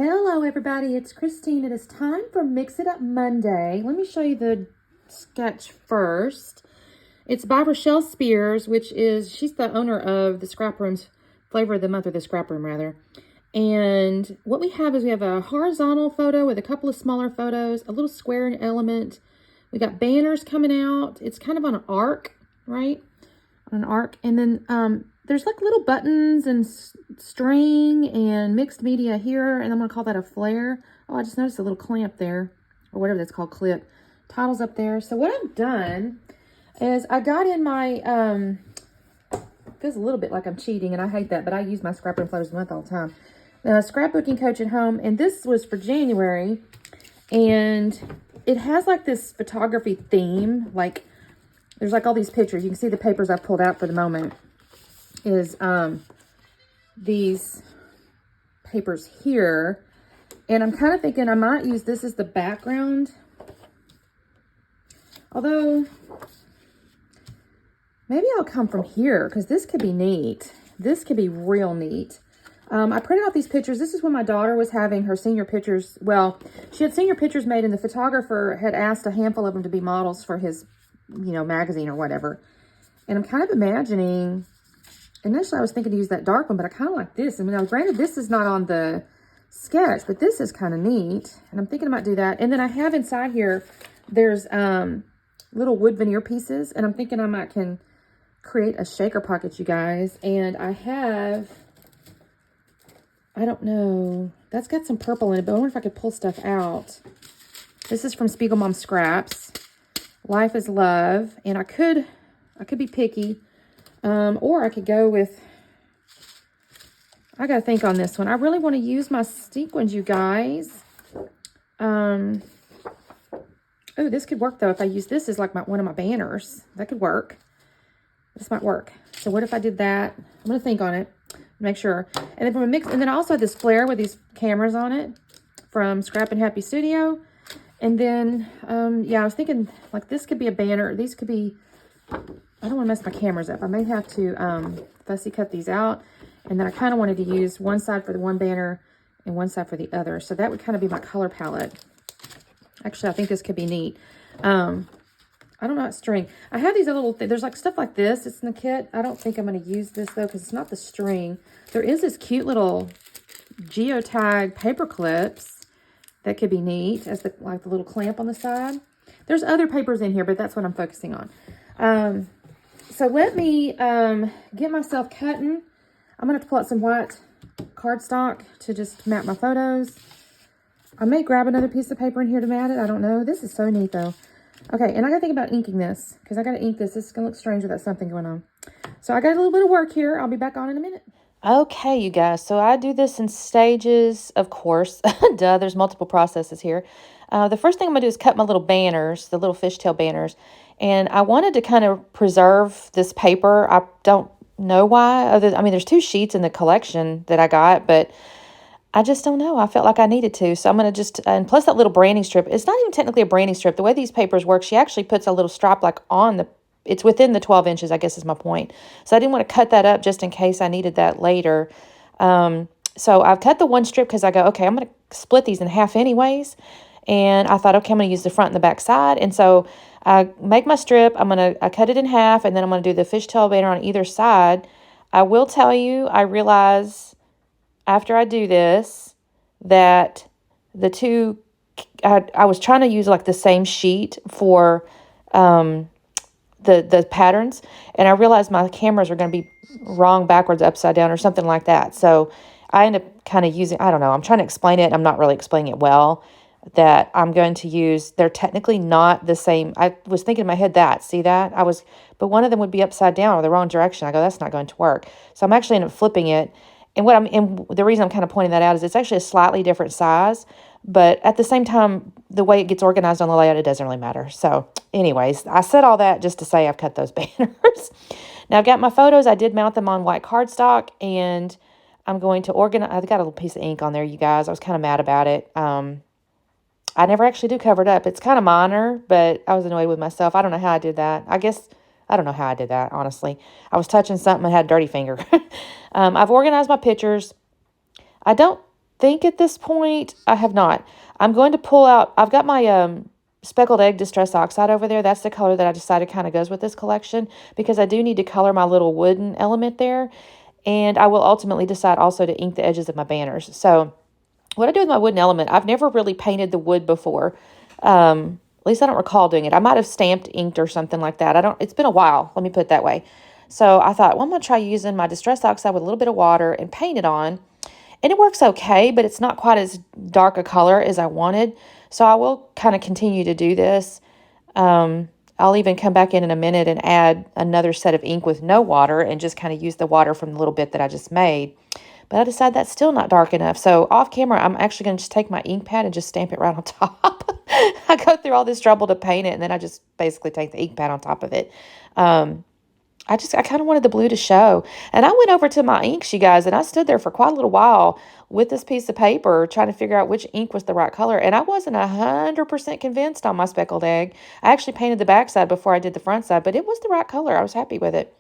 Hello everybody, it's Christine. It is time for Mix It Up Monday. Let me show you the sketch first. It's by Rochelle Spears, she's the owner of the Scrap Room's Flavor of the Month, or the Scrap Room rather. And what we have is we have a horizontal photo with a couple of smaller photos, a little square element. We got banners coming out. It's kind of on an arc, right? On an arc. And then there's like little buttons and string and mixed media here, and I'm going to call that a flare. Oh, I just noticed a little clamp there, or whatever that's called, clip. Titles up there. So what I've done is I got in my, feels a little bit like I'm cheating, and I hate that, but I use my Scrap Room Flavors of the Month all the time. Scrapbooking Coach at Home, and this was for January, and it has like this photography theme, like there's like all these pictures. You can see the papers I've pulled out for the moment is these papers here, and I'm kind of thinking I might use this as the background, although maybe I'll come from here because this could be neat. This could be real neat. I printed out these pictures. This is when my daughter was having her senior pictures. Well, she had senior pictures made, and the photographer had asked a handful of them to be models for his, magazine or whatever. And I'm kind of imagining, initially I was thinking to use that dark one, but I kind of like this. I mean, now granted, this is not on the sketch, but this is kind of neat. And I'm thinking about do that. And then I have inside here, there's little wood veneer pieces. And I'm thinking I can create a shaker pocket, you guys. And I have, I don't know, that's got some purple in it, but I wonder if I could pull stuff out. This is from Spiegel Mom Scraps. Life is Love. And I could be picky. Or I could go with, I got to think on this one. I really want to use my sequins, you guys. Oh, this could work though. If I use this as like one of my banners, that could work. This might work. So what if I did that? I'm going to think on it, make sure. And then from a mix, and then I also have this flare with these cameras on it from Scrap and Happy Studio. And then, yeah, I was thinking like this could be a banner. These could be, I don't want to mess my cameras up. I may have to fussy cut these out. And then I kind of wanted to use one side for the one banner and one side for the other. So that would kind of be my color palette. Actually, I think this could be neat. I don't know what string. I have these little, there's like stuff like this. It's in the kit. I don't think I'm going to use this though, because it's not the string. There is this cute little geotag paper clips that could be neat as like the little clamp on the side. There's other papers in here, but that's what I'm focusing on. So let me get myself cutting. I'm going to have to pull out some white cardstock to just map my photos. I may grab another piece of paper in here to mat it. I don't know. This is so neat though. Okay, and I got to think about inking this because I got to ink this. This is going to look strange without something going on. So I got a little bit of work here. I'll be back on in a minute. Okay, you guys. So I do this in stages, of course. Duh, there's multiple processes here. The first thing I'm going to do is cut my little banners, the little fishtail banners. And I wanted to kind of preserve this paper. I don't know why. There's 2 sheets in the collection that I got, but I just don't know. I felt like I needed to. So I'm going to just, and plus that little branding strip, it's not even technically a branding strip. The way these papers work, she actually puts a little strap like on it's within the 12 inches, I guess is my point. So I didn't want to cut that up just in case I needed that later. So I've cut the one strip because I go, okay, I'm going to split these in half anyways. And I thought, okay, I'm going to use the front and the back side. And so I make my strip. I cut it in half, and then I'm going to do the fishtail banner on either side. I will tell you, I realize after I do this that the two, I was trying to use like the same sheet for the patterns, and I realized my cameras are going to be wrong, backwards, upside down, or something like that. So I end up kind of using, I don't know, I'm trying to explain it. I'm not really explaining it well, that I'm going to use, they're technically not the same. I was thinking in my head see that? But one of them would be upside down or the wrong direction. I go, that's not going to work. So I'm actually end up flipping it. And the reason I'm kind of pointing that out is it's actually a slightly different size, but at the same time, the way it gets organized on the layout, it doesn't really matter. So anyways, I said all that just to say I've cut those banners. Now I've got my photos. I did mount them on white cardstock, and I'm going to organize. I've got a little piece of ink on there, you guys. I was kind of mad about it. I never actually do cover it up. It's kind of minor, but I was annoyed with myself. I don't know how I did that. I don't know how I did that, honestly. I was touching something and had a dirty finger. I've organized my pictures. I don't think at this point I have not. I'm going to pull out, I've got my speckled egg distress oxide over there. That's the color that I decided kind of goes with this collection, because I do need to color my little wooden element there. And I will ultimately decide also to ink the edges of my banners. So what I do with my wooden element, I've never really painted the wood before. At least I don't recall doing it. I might have stamped, inked, or something like that. It's been a while, let me put it that way. So I thought, well, I'm going to try using my distress oxide with a little bit of water and paint it on. And it works okay, but it's not quite as dark a color as I wanted. So I will kind of continue to do this. I'll even come back in a minute and add another set of ink with no water and just kind of use the water from the little bit that I just made. But I decided that's still not dark enough. So off camera, I'm actually going to just take my ink pad and just stamp it right on top. I go through all this trouble to paint it, and then I just basically take the ink pad on top of it. I kind of wanted the blue to show. And I went over to my inks, you guys, and I stood there for quite a little while with this piece of paper trying to figure out which ink was the right color. And I wasn't 100% convinced on my speckled egg. I actually painted the back side before I did the front side, but it was the right color. I was happy with it.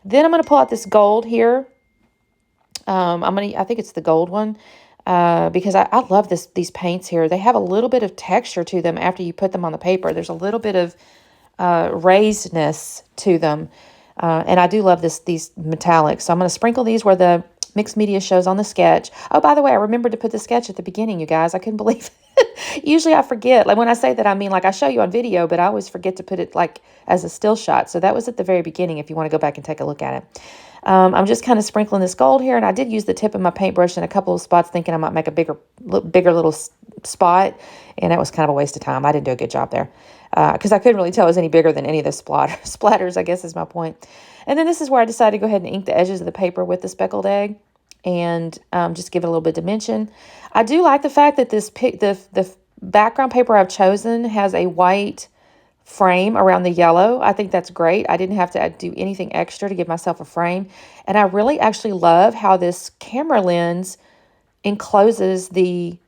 Then I'm going to pull out this gold here. I think it's the gold one, because I love these paints here. They have a little bit of texture to them after you put them on the paper. There's a little bit of raisedness to them. And I do love these metallics. So I'm going to sprinkle these where the mixed media shows on the sketch. Oh, by the way, I remembered to put the sketch at the beginning, you guys. I couldn't believe it. Usually I forget. Like when I say that, I mean like I show you on video, but I always forget to put it like as a still shot. So that was at the very beginning if you want to go back and take a look at it. I'm just kind of sprinkling this gold here, and I did use the tip of my paintbrush in a couple of spots thinking I might make a bigger little spot, and that was kind of a waste of time. I didn't do a good job there because I couldn't really tell it was any bigger than any of the splatters, I guess is my point. And then this is where I decided to go ahead and ink the edges of the paper with the speckled egg and just give it a little bit of dimension. I do like the fact that the background paper I've chosen has a white frame around the yellow. I think that's great. I didn't have to do anything extra to give myself a frame. And I really actually love how this camera lens encloses the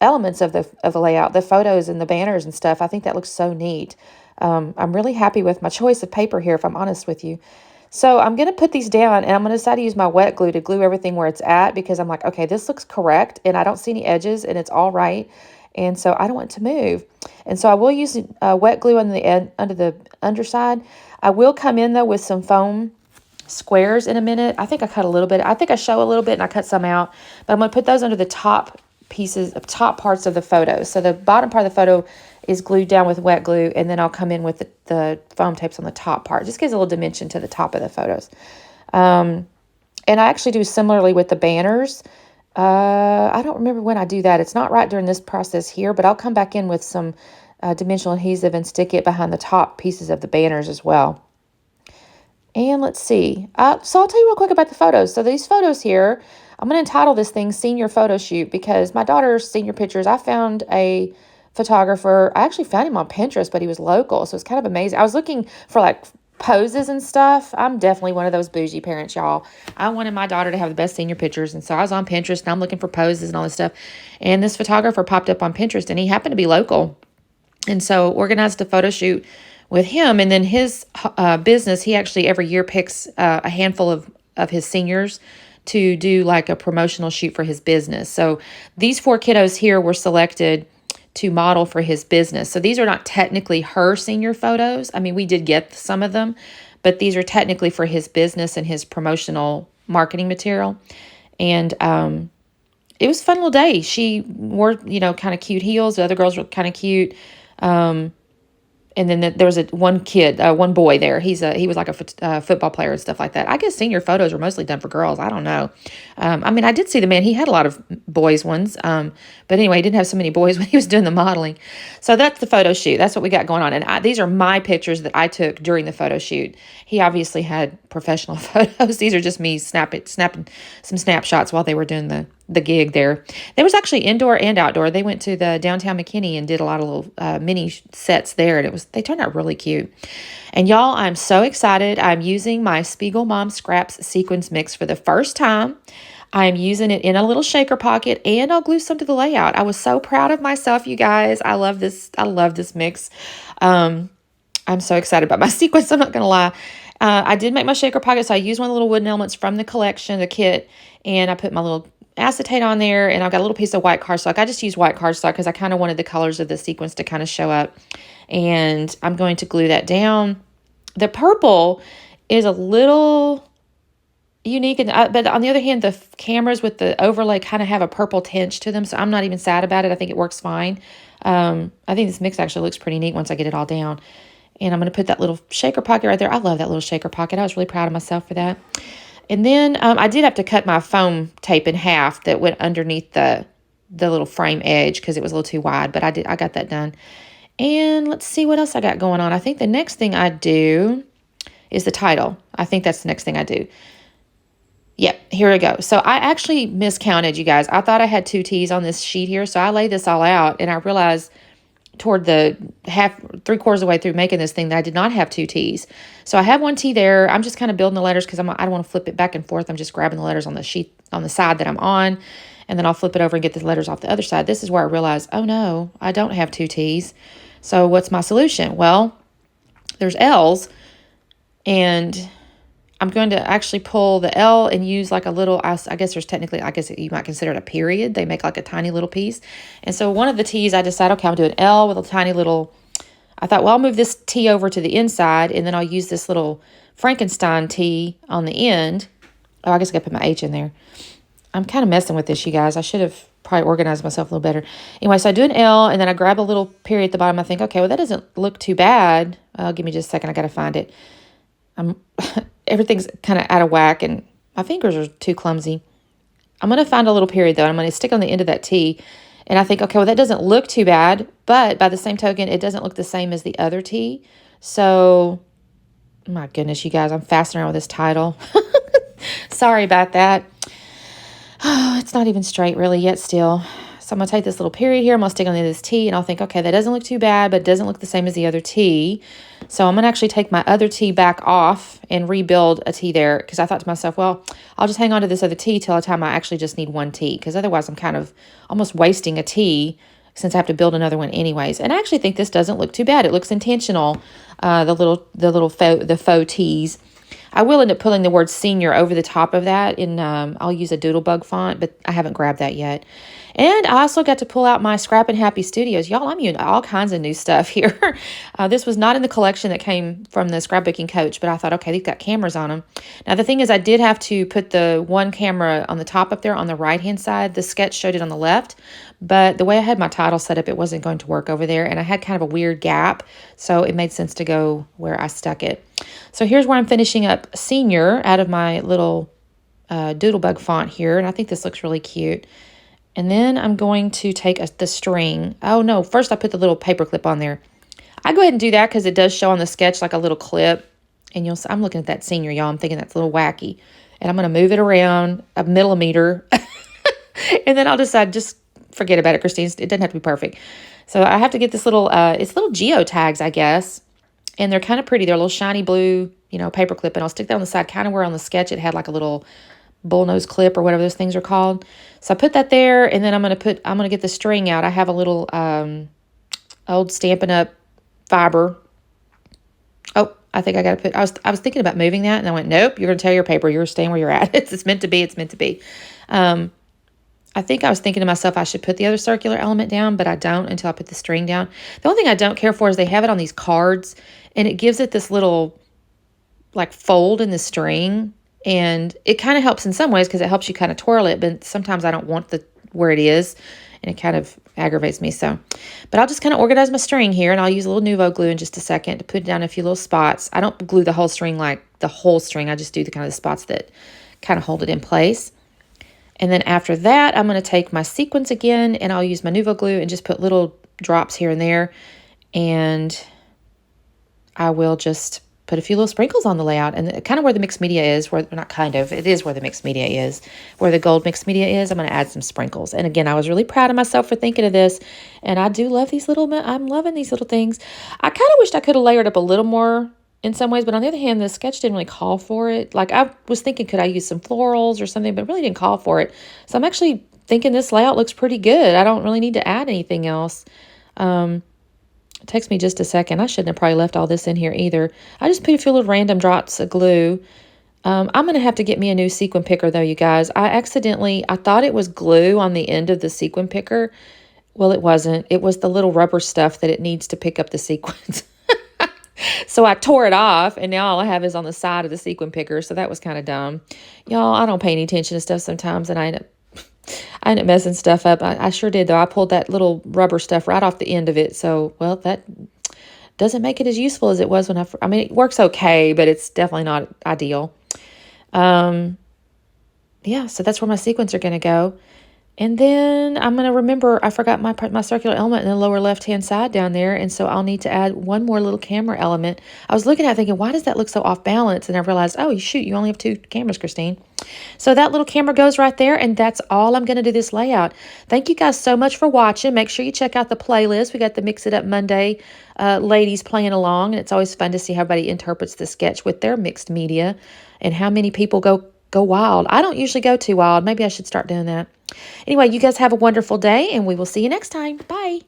elements of the layout, the photos and the banners and stuff. I think that looks so neat. I'm really happy with my choice of paper here, if I'm honest with you. So I'm going to put these down, and I'm going to decide to use my wet glue to glue everything where it's at, because I'm like, okay, this looks correct, and I don't see any edges, and it's all right. And so I don't want it to move. And so I will use wet glue on under the underside. I will come in, though, with some foam squares in a minute. I think I cut a little bit. I think I show a little bit, and I cut some out. But I'm going to put those under the top parts of the photo. So the bottom part of the photo is glued down with wet glue, and then I'll come in with the foam tapes on the top part. Just gives a little dimension to the top of the photos. And I actually do similarly with the banners. I don't remember when I do that. It's not right during this process here, but I'll come back in with some dimensional adhesive and stick it behind the top pieces of the banners as well. And let's see. So I'll tell you real quick about the photos. So these photos here, I'm going to entitle this thing Senior Photo Shoot, because my daughter's senior pictures, I found a photographer. I actually found him on Pinterest, but he was local. So it's kind of amazing. I was looking for like poses and stuff. I'm definitely one of those bougie parents, y'all. I wanted my daughter to have the best senior pictures. And so I was on Pinterest, and I'm looking for poses and all this stuff. And this photographer popped up on Pinterest, and he happened to be local. And so organized a photo shoot with him. And then his business, he actually every year picks a handful of his seniors to do like a promotional shoot for his business. So these 4 kiddos here were selected to model for his business. So these are not technically her senior photos. I mean, we did get some of them, but these are technically for his business and his promotional marketing material. And it was a fun little day. She wore, kind of cute heels. The other girls were kind of cute. And then there was one boy there. He was like a football player and stuff like that. I guess senior photos were mostly done for girls. I don't know. I did see the man. He had a lot of boys ones. But anyway, he didn't have so many boys when he was doing the modeling. So that's the photo shoot. That's what we got going on. And these are my pictures that I took during the photo shoot. He obviously had professional photos. These are just me snapping some snapshots while they were doing the gig there. There was actually indoor and outdoor. They went to the downtown McKinney and did a lot of little mini sets there, and they turned out really cute. And y'all, I'm so excited. I'm using my Spiegel Mom Scraps sequins mix for the first time. I'm using it in a little shaker pocket, and I'll glue some to the layout. I was so proud of myself, you guys. I love this mix. I'm so excited about my sequins, I'm not going to lie. I did make my shaker pocket, so I used one of the little wooden elements from the collection, the kit, and I put my little acetate on there, and I've got a little piece of white cardstock. I just use white cardstock because I kind of wanted the colors of the sequins to kind of show up. And I'm going to glue that down. The purple is a little unique, but on the other hand, the cameras with the overlay kind of have a purple tinge to them, so I'm not even sad about it. I think it works fine. I think this mix actually looks pretty neat once I get it all down. And I'm going to put that little shaker pocket right there. I love that little shaker pocket. I was really proud of myself for that. And then I did have to cut my foam tape in half that went underneath the little frame edge because it was a little too wide, but I got that done. And let's see what else I got going on. I think the next thing I do is the title. I think that's the next thing I do. Yep, here we go. So I actually miscounted, you guys. I thought I had 2 T's on this sheet here, so I laid this all out, and I realized toward the 3/4 of the way through making this thing that I did not have 2 T's. So I have 1 T there. I'm just kind of building the letters because I don't want to flip it back and forth. I'm just grabbing the letters on the sheet on the side that I'm on, and then I'll flip it over and get the letters off the other side. This is where I realized, oh no, I don't have 2 T's. So what's my solution? Well, there's L's, and I'm going to actually pull the L and use like a little, I guess there's technically, I guess you might consider it a period. They make like a tiny little piece. And so one of the T's, I decided, okay, I'll do an L with a tiny little, I thought, well, I'll move this T over to the inside, and then I'll use this little Frankenstein T on the end. Oh, I guess I got to put my H in there. I'm kind of messing with this, you guys. I should have probably organized myself a little better. Anyway, so I do an L, and then I grab a little period at the bottom. I think, okay, well, that doesn't look too bad. Give me just a second. I got to find it. Everything's kind of out of whack, and my fingers are too clumsy. I'm going to find a little period, though. I'm going to stick on the end of that T, and I think, okay, well, that doesn't look too bad, but by the same token, it doesn't look the same as the other T. So, my goodness, you guys, I'm fassing around with this title. Sorry about that. Oh, it's not even straight really yet still. So I'm going to take this little period here. I'm going to stick on the end of this T, and I'll think, okay, that doesn't look too bad, but it doesn't look the same as the other T. So I'm going to actually take my other T back off and rebuild a T there, because I thought to myself, well, I'll just hang on to this other T till the time I actually just need 1 T, because otherwise I'm kind of almost wasting a T since I have to build another one anyways. And I actually think this doesn't look too bad. It looks intentional, the faux T's. I will end up pulling the word senior over the top of that, and I'll use a Doodlebug font, but I haven't grabbed that yet. And I also got to pull out my Scrap and Happy Studios. Y'all, I'm using all kinds of new stuff here. This was not in the collection that came from the scrapbooking coach, but I thought, okay, they've got cameras on them. Now, the thing is, I did have to put the one camera on the top up there on the right-hand side. The sketch showed it on the left, but the way I had my title set up, it wasn't going to work over there, and I had kind of a weird gap, so it made sense to go where I stuck it. So here's where I'm finishing up senior out of my little Doodlebug font here, and I think this looks really cute. And then I'm going to take the string. Oh, no. First, I put the little paper clip on there. I go ahead and do that because it does show on the sketch like a little clip. And you'll see, I'm looking at that senior, y'all. I'm thinking that's a little wacky. And I'm going to move it around a millimeter. And then I'll decide, just forget about it, Christine. It doesn't have to be perfect. So I have to get this little, it's little geotags, I guess. And they're kind of pretty. They're a little shiny blue, paper clip. And I'll stick that on the side, kind of where on the sketch it had like a little bullnose clip or whatever those things are called. So I put that there, and then I'm going to get the string out. I have a little old Stampin' Up! Fiber. Oh, I think I got to put, I was thinking about moving that, and I went, nope, you're going to tear your paper. You're staying where you're at. It's meant to be. It's meant to be. I think I was thinking to myself I should put the other circular element down, but I don't until I put the string down. The only thing I don't care for is they have it on these cards, and it gives it this little like fold in the string. And it kind of helps in some ways because it helps you kind of twirl it, but sometimes I don't want where it is, and it kind of aggravates me. So, but I'll just kind of organize my string here, and I'll use a little Nuvo glue in just a second to put down a few little spots. I don't glue the whole string like the whole string. I just do the kind of the spots that kind of hold it in place. And then after that, I'm going to take my sequins again, and I'll use my Nuvo glue and just put little drops here and there. And I will just put a few little sprinkles on the layout, and kind of where the mixed media is, it is where the mixed media is, where the gold mixed media is, I'm going to add some sprinkles. And again, I was really proud of myself for thinking of this, and I do love I'm loving these little things. I kind of wished I could have layered up a little more in some ways, but on the other hand, the sketch didn't really call for it. Like, I was thinking, could I use some florals or something, but it really didn't call for it. So I'm actually thinking this layout looks pretty good. I don't really need to add anything else. It takes me just a second. I shouldn't have probably left all this in here either. I just put a few little random drops of glue I'm going to have to get me a new sequin picker though, you guys. I thought it was glue on the end of the sequin picker. Well, it wasn't. It was the little rubber stuff that it needs to pick up the sequins. So I tore it off, and now all I have is on the side of the sequin picker, so that was kind of dumb. Y'all, I don't pay any attention to stuff sometimes, and I end up messing stuff up. I sure did, though. I pulled that little rubber stuff right off the end of it, so, well, that doesn't make it as useful as it was when I mean, it works okay, but it's definitely not ideal. Yeah, so that's where my sequins are going to go. And then I'm going to remember, I forgot my circular element in the lower left-hand side down there. And so I'll need to add one more little camera element. I was looking at it thinking, why does that look so off balance? And I realized, oh, shoot, you only have 2 cameras, Christine. So that little camera goes right there. And that's all I'm going to do this layout. Thank you guys so much for watching. Make sure you check out the playlist. We got the Mix It Up Monday ladies playing along. And it's always fun to see how everybody interprets the sketch with their mixed media and how many people go wild. I don't usually go too wild. Maybe I should start doing that. Anyway, you guys have a wonderful day, and we will see you next time. Bye.